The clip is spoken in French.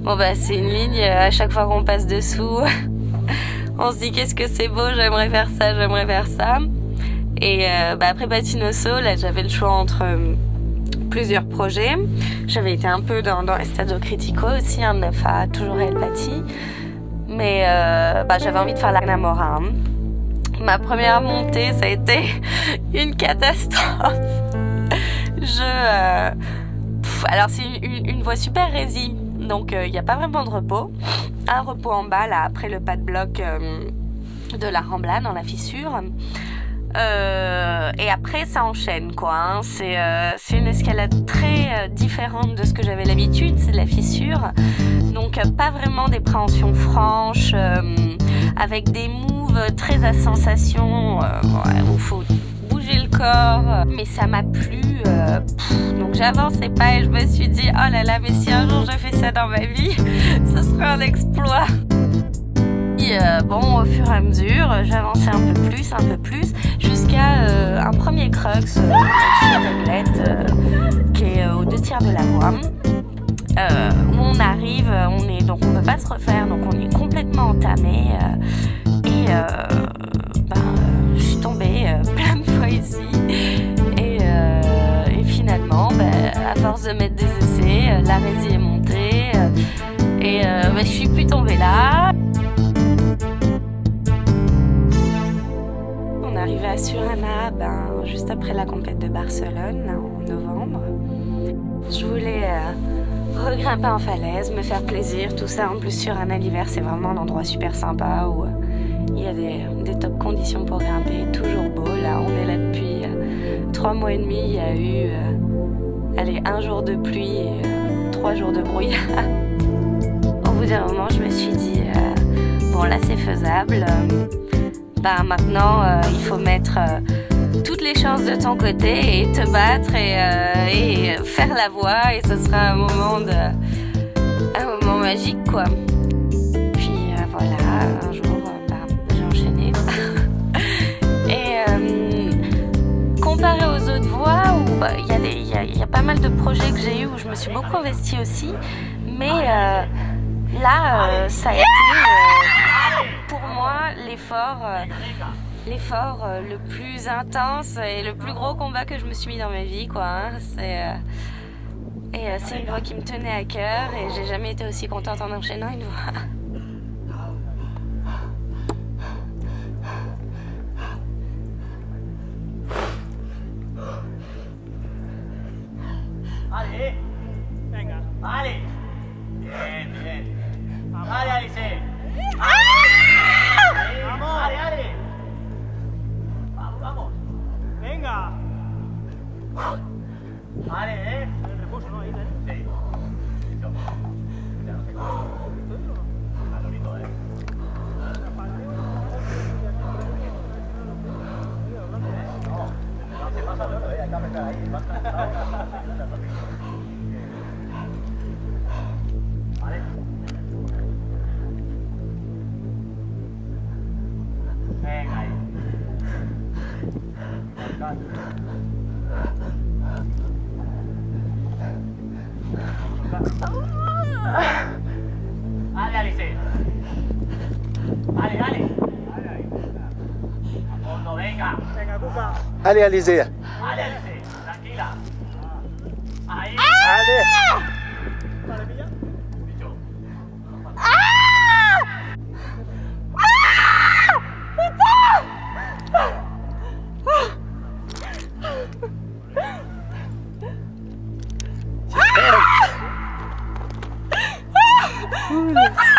Bon bah c'est une ligne, à chaque fois qu'on passe dessous, on se dit qu'est-ce que c'est beau, j'aimerais faire ça, j'aimerais faire ça. Et après Patinosso, là j'avais le choix entre plusieurs projets. J'avais été un peu dans les Stadio Critico aussi, un 9A, toujours El Pati. Mais j'avais envie de faire la Mora. Ma première montée, ça a été une catastrophe. Alors c'est une voie super résille, donc il n'y a pas vraiment de repos. Un repos en bas, là, après le pas de bloc de la Rambla, dans la fissure. Et après ça enchaîne quoi, hein. C'est une escalade très différente de ce que j'avais l'habitude, c'est de la fissure, donc pas vraiment des préhensions franches, avec des moves très à sensation, où il faut bouger le corps, mais ça m'a plu, donc j'avançais pas et je me suis dit oh là là, mais si un jour je fais ça dans ma vie, ce serait un exploit. Au fur et à mesure, j'avançais un peu plus, jusqu'à un premier crux sur réglette, qui est aux 2/3 de la voie, où on arrive, donc on peut pas se refaire, donc on est complètement entamé, je suis tombée plein de fois ici, et finalement, à force de mettre des essais, la résille est montée, je suis plus tombée là. Arrivé à Surana, juste après la compète de Barcelone, là, en novembre. Je voulais regrimper en falaise, me faire plaisir, tout ça. En plus, Surana l'hiver, c'est vraiment un endroit super sympa où il y a des top conditions pour grimper, toujours beau. Là, on est là depuis 3 mois et demi. Il y a eu 1 jour de pluie et 3 jours de brouillard. Au bout d'un moment, je me suis dit, bon là, c'est faisable. Maintenant, il faut mettre toutes les chances de ton côté et te battre et faire la voie, et ce sera un moment magique quoi. Puis voilà, un jour j'ai enchaîné. Et comparé aux autres voies où il y a pas mal de projets que j'ai eu où je me suis beaucoup investie aussi, mais là ça a été pour moi l'effort le plus intense et le plus gros combat que je me suis mis dans ma vie quoi, hein. C'est une voie qui me tenait à cœur et j'ai jamais été aussi contente en enchaînant une voie. Allez, venga, allez, bien, allez Alice. Vamos, dale. Vamos. Venga. Vale, el reposo, ¿no? Ahí, ¿eh? Sí. Ya no sé cómo. Está bonito, ¿eh? No, se pasa luego, hay que apretar ahí. Vale. Venga ahí. Dale, Alice. Dale. A fondo, venga. Venga, Cuca. Allez, Alice. Dale, Alice. Tranquila. Ahí. Allez. Vale, pilla. Dicho. Putain!